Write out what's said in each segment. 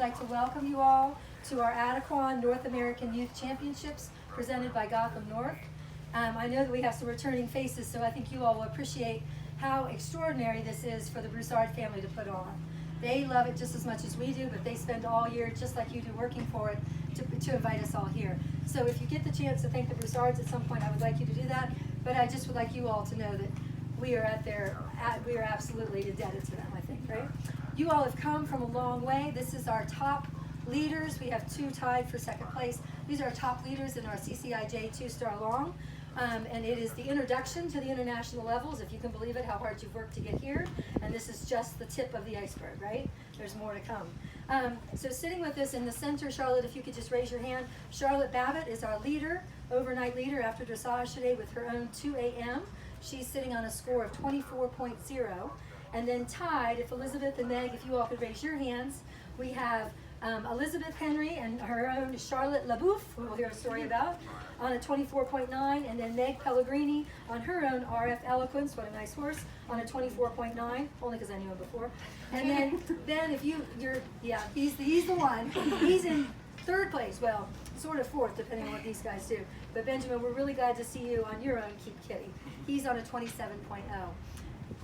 like to welcome you all to our Adequan North American Youth Championships presented by Gotham North. I know that we have some returning faces, so I think you all will appreciate how extraordinary this is for the Broussard family to put on. They love it just as much as we do, but they spend all year, just like you do, working for it to invite us all here. So if you get the chance to thank the Broussards at some point, I would like you to do that, but I just would like you all to know that we are absolutely indebted to them, I think, right? You all have come from a long way. This is our top leaders. We have 2 tied for 2nd place. These are our top leaders in our CCIJ2 Star Long. And it is the introduction to the international levels, if you can believe it, how hard you've worked to get here. And this is just the tip of the iceberg, right? There's more to come. So sitting with us in the center, Charlotte, if you could just raise your hand. Charlotte Babbitt is our leader, overnight leader after dressage today with her own 2 a.m. She's sitting on a score of 24.0. And then tied, if Elizabeth and Meg, if you all could raise your hands, we have Elizabeth Henry and her own Charlotte LaBouffe, who we'll hear a story about, on a 24.9, and then Meg Pellegrini on her own RF Eloquence, what a nice horse, on a 24.9, only because I knew him before. And then if he's the one. He's in 3rd place, well, sort of 4th, depending on what these guys do. But Benjamin, we're really glad to see you on your own Keep Kitty. He's on a 27.0.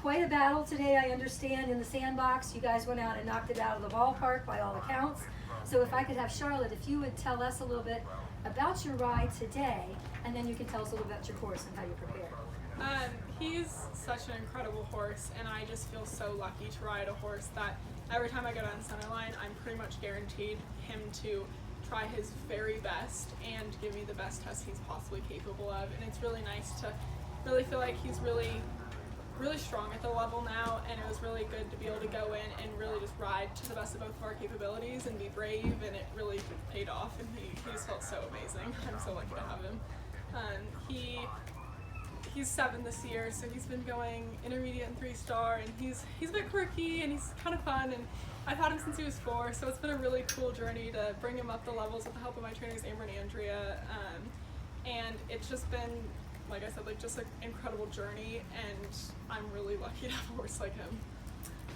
Quite a battle today, I understand, in the sandbox. You guys went out and knocked it out of the ballpark by all accounts. So if I could have Charlotte, if you would tell us a little bit about your ride today, and then you can tell us a little about your horse and how you prepared. He's such an incredible horse, and I just feel so lucky to ride a horse that every time I go down Centerline, I'm pretty much guaranteed him to try his very best and give me the best test he's possibly capable of. And it's really nice to really feel like he's really strong at the level now, and it was really good to be able to go in and really just ride to the best of both of our capabilities and be brave, and it really paid off, and he just felt so amazing. I'm so lucky to have him. He's 7 this year, so he's been going intermediate and 3-star, and he's a bit quirky and he's kind of fun, and I've had him since he was 4, so it's been a really cool journey to bring him up the levels with the help of my trainers Amber and Andrea, and it's just been, like I said, like just an incredible journey, and I'm really lucky to have a horse like him.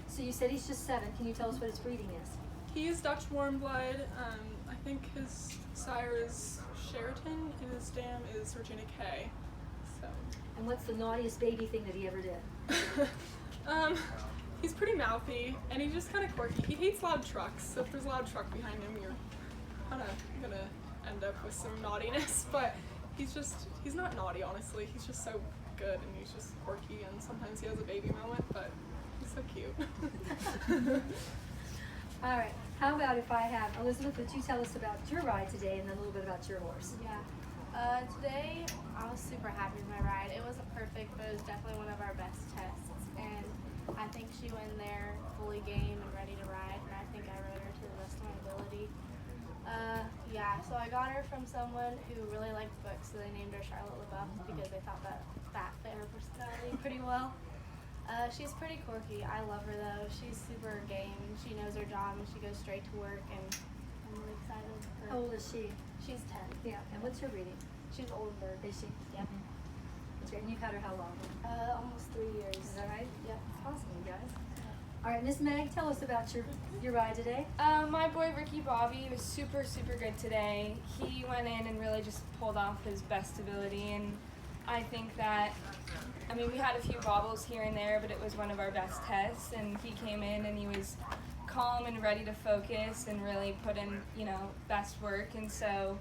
So you said he's just 7. Can you tell us what his breeding is? He is Dutch warm blood. I think his sire is Sheraton and his dam is Regina K. So. And what's the naughtiest baby thing that he ever did? He's pretty mouthy, and he's just kind of quirky. He hates loud trucks, so if there's a loud truck behind him, you're kind of gonna end up with some naughtiness, but he's not naughty, honestly. He's just so good, and he's just quirky, and sometimes he has a baby moment, but he's so cute. All right, how about if I have, Elizabeth, would you tell us about your ride today and then a little bit about your horse? Yeah. Today, I was super happy with my ride. It wasn't perfect, but it was definitely one of our best tests, and I think she went in there fully game and ready to ride, and I think I rode her to the best of my ability. Yeah, so I got her from someone who really liked books, so they named her Charlotte LaBouffe because they thought that fit her personality pretty well. She's pretty quirky. I love her though. She's super game. She knows her job and she goes straight to work, and I'm really excited for her. How old is she? She's 10. Yeah, and what's her breeding? She's Oldenburg. Is she? Yep. That's great. And you've had her how long? Almost 3 years. Is that right? Yep. Awesome, you guys. All right, Miss Meg, tell us about your ride today. My boy Ricky Bobby was super good today. He went in and really just pulled off his best ability, and I think that, I mean, we had a few bobbles here and there, but it was one of our best tests, and he came in and he was calm and ready to focus and really put in, best work. And so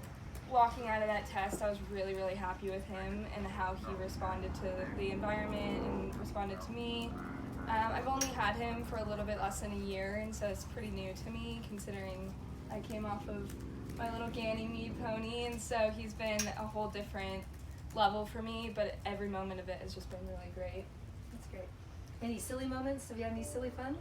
walking out of that test, I was really happy with him and how he responded to the environment and responded to me. I've only had him for a little bit less than a year, and so it's pretty new to me considering I came off of my little Ganymede pony, and so he's been a whole different level for me, but every moment of it has just been really great. That's great. Any silly moments? Have you had any silly fun?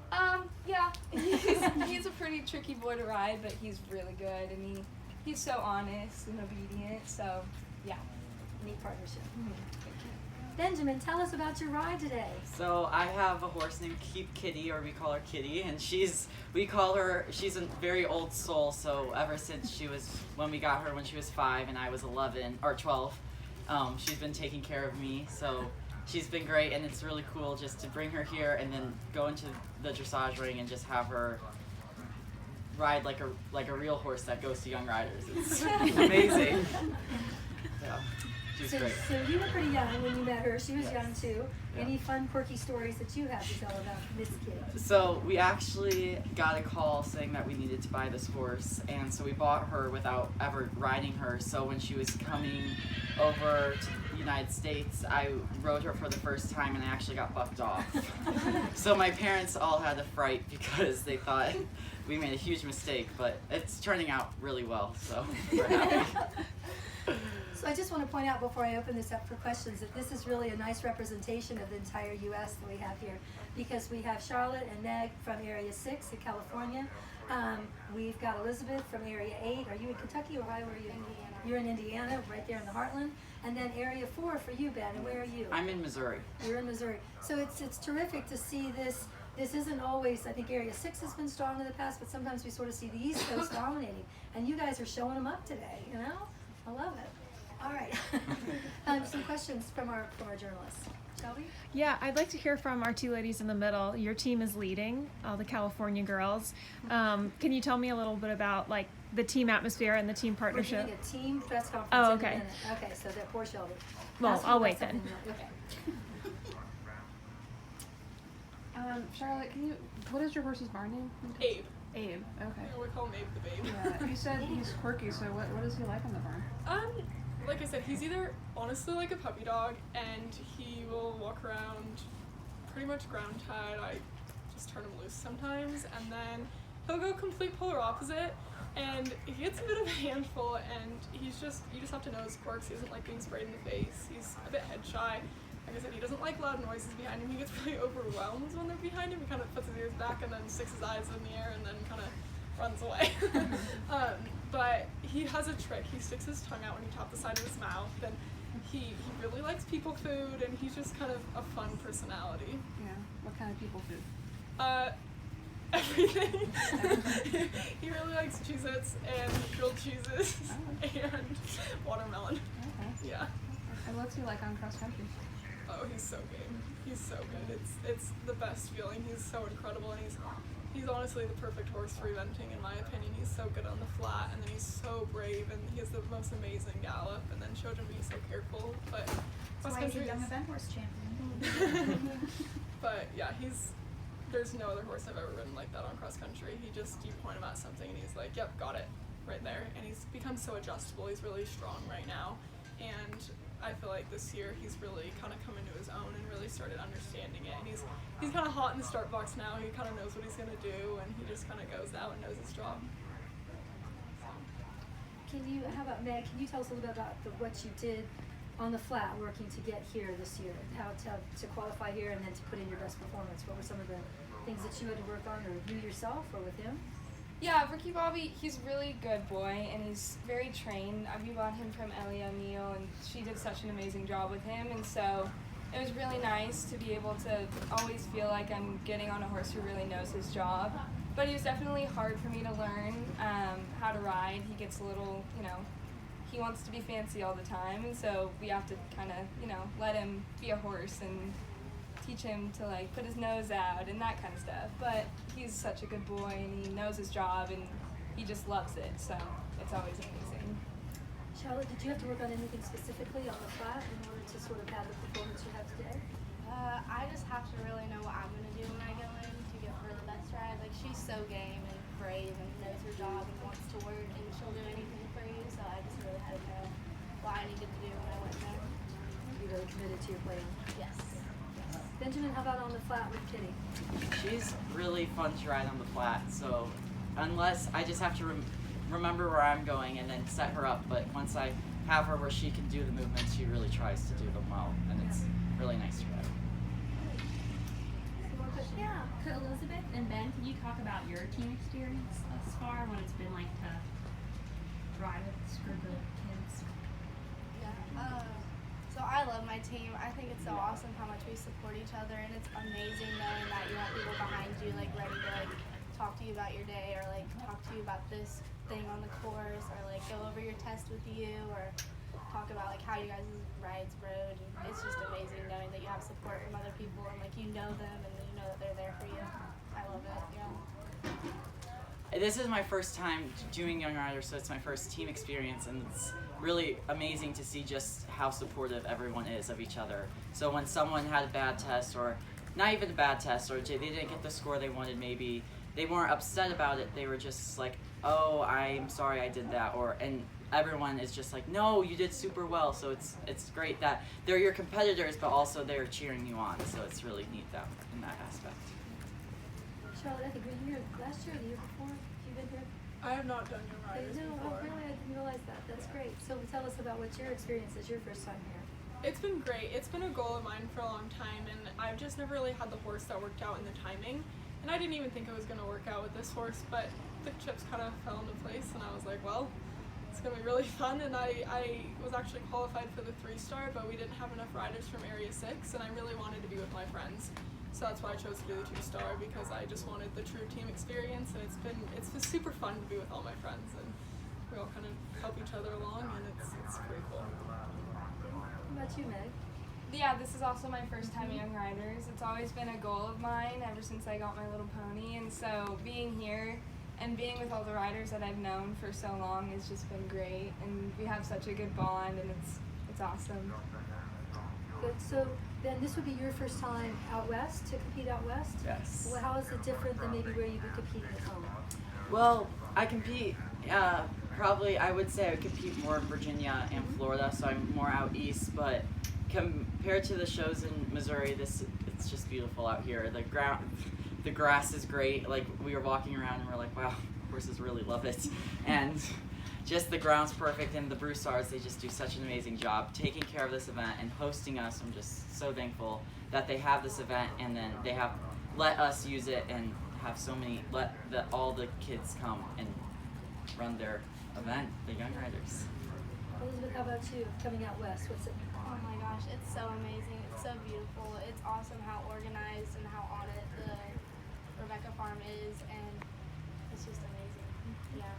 Yeah. He's a pretty tricky boy to ride, but he's really good, and he's so honest and obedient, so yeah. Neat partnership. Mm-hmm. Benjamin, tell us about your ride today. So I have a horse named Keep Kitty, or we call her Kitty, and she's a very old soul, so ever since when we got her when she was 5 and I was 11 or 12, she's been taking care of me, so she's been great, and it's really cool just to bring her here and then go into the dressage ring and just have her ride like a real horse that goes to young riders. It's amazing. Yeah, she's great. So you were pretty young when you met her. She was Yes. young too. Yeah. Any fun, quirky stories that you have to tell about this kid? So we actually got a call saying that we needed to buy this horse, and so we bought her without ever riding her. So when she was coming over to the United States, I rode her for the first time, and I actually got bucked off. So my parents all had a fright because they thought we made a huge mistake, but it's turning out really well, so we're happy. So I just want to point out before I open this up for questions that this is really a nice representation of the entire U.S. that we have here, because we have Charlotte and Neg from Area 6 in California. We've got Elizabeth from Area 8. Are you in Kentucky, Ohio? Where are you? Indiana. You're in Indiana, right there in the heartland. And then Area 4 for you, Ben. And where are you? I'm in Missouri. You're in Missouri. So it's terrific to see this. This isn't always, I think Area 6 has been strong in the past, but sometimes we sort of see the East Coast dominating. And you guys are showing them up today, you know? I love it. All right. Some questions from our journalists. Shelby? Yeah, I'd like to hear from our two ladies in the middle. Your team is leading, all the California girls. Can you tell me a little bit about like the team atmosphere and the team We're partnership? doing a team press conference Oh, in a okay. minute. Okay, so that poor Shelby. Well, Ask her I'll about wait then. something else. Okay. Charlotte, what is your horse's barn name? Abe. Abe, okay. We call him Abe the Babe. Yeah, you said he's quirky, so what is he like on the barn? Like I said, he's either honestly like a puppy dog, and he will walk around pretty much ground tied. I just turn him loose sometimes, and then he'll go complete polar opposite, and he gets a bit of a handful, and you just have to know his quirks. He doesn't like being sprayed in the face. He's a bit head shy. Like I said, he doesn't like loud noises behind him. He gets really overwhelmed when they're behind him. He kind of puts his ears back and then sticks his eyes in the air and then kind of runs away. But he has a trick. He sticks his tongue out when you tap the side of his mouth, and he really likes people food, and he's just kind of a fun personality. Yeah, what kind of people food? Everything. He really likes Cheez-Its and grilled cheeses and watermelon. Okay. Yeah. And what's he like on cross country? Oh, he's so game. He's so good. It's the best feeling. He's so incredible, and he's honestly the perfect horse for eventing, in my opinion. He's so good on the flat, and then he's so brave, and he has the most amazing gallop, and then children being so careful. But That's why he's a young event horse champion. But yeah, there's no other horse I've ever ridden like that on cross country. You point him at something, and he's like, yep, got it, right there. And he's become so adjustable. He's really strong right now, and I feel like this year he's really kind of come into his own and really started understanding it. And he's kind of hot in the start box now. He kind of knows what he's going to do, and he just kind of goes out and knows his job. How about Meg? Can you tell us a little bit about what you did on the flat working to get here this year? How to qualify here and then to put in your best performance? What were some of the things that you had to work on, or you yourself, or with him? Yeah, Ricky Bobby, he's a really good boy, and he's very trained. We bought him from Ellie O'Neill, and she did such an amazing job with him, and so it was really nice to be able to always feel like I'm getting on a horse who really knows his job. But it was definitely hard for me to learn how to ride. He gets a little, he wants to be fancy all the time, and so we have to kind of, let him be a horse and teach him to put his nose out and that kind of stuff. But he's such a good boy, and he knows his job, and he just loves it, so it's always amazing. Charlotte, did you have to work on anything specifically on the flat in order to sort of have the performance you have today? I just have to really know what I'm going to do when I go in to give her the best ride. She's so game and brave and knows her job and wants to work, and she'll do anything for you, so I just really had to know what I needed to do when I went there. You really committed to your playing. Yes. Benjamin, how about on the flat with Kitty? She's really fun to ride on the flat, so unless I just have to remember where I'm going and then set her up, but once I have her where she can do the movements, she really tries to do them well, and it's really nice to ride. Yeah. Could Elizabeth and Ben, can you talk about your team experience thus far, what it's been like to ride with this group of kids? Yeah. So I love my team. I think it's so awesome how much we support each other, and it's amazing knowing that you have people behind you ready to talk to you about your day, or talk to you about this thing on the course, or go over your test with you, or talk about how you guys' rides rode. And it's just amazing knowing that you have support from other people, and you know them, and you know that they're there for you. I love it. Yeah. this is my first time doing Young Riders, so it's my first team experience, and it's really amazing to see just how supportive everyone is of each other. So when someone had a bad test, or not even a bad test, or they didn't get the score they wanted, maybe they weren't upset about it. They were just like, "Oh, I'm sorry I did that," and everyone is just like, "No, you did super well." So it's great that they're your competitors, but also they're cheering you on. So it's really neat that in that aspect. Charlotte, I think were you here last year or the year before? You've been here? I have not done Young Riders No, before. oh really? I didn't realize that. That's great. So tell us about what your experience is, your first time here. It's been great. It's been a goal of mine for a long time, and I've just never really had the horse that worked out in the timing. And I didn't even think it was going to work out with this horse, but the chips kind of fell into place, and I was like, well, it's going to be really fun. And I was actually qualified for the 3-star, but we didn't have enough riders from Area 6, and I really wanted to be with my friends. So that's why I chose to do the 2-star, because I just wanted the true team experience, and it's been super fun to be with all my friends, and we all kind of help each other along, and it's pretty cool. What about you, Meg? Yeah, this is also my first time at Young Riders. It's always been a goal of mine ever since I got my little pony, and so being here and being with all the riders that I've known for so long has just been great, and we have such a good bond, and it's awesome. Good. So then this would be your first time out west, to compete out west? Yes. Well, how is it different than maybe where you've been competing at home? Well, I compete, probably I would say I would compete more in Virginia and Florida, so I'm more out east, but compared to the shows in Missouri, it's just beautiful out here. The grass is great. Like, we were walking around and we're like, wow, horses really love it. And just the ground's perfect, and the Broussards, they just do such an amazing job taking care of this event and hosting us. I'm just so thankful that they have this event, and then they have let us use it and have all the kids come and run their event, the Young Riders. Elizabeth, how about you, coming out west? What's it? Oh my gosh, it's so amazing. It's so beautiful. It's awesome how organized and how on it the Rebecca farm is, and it's just amazing. Yeah.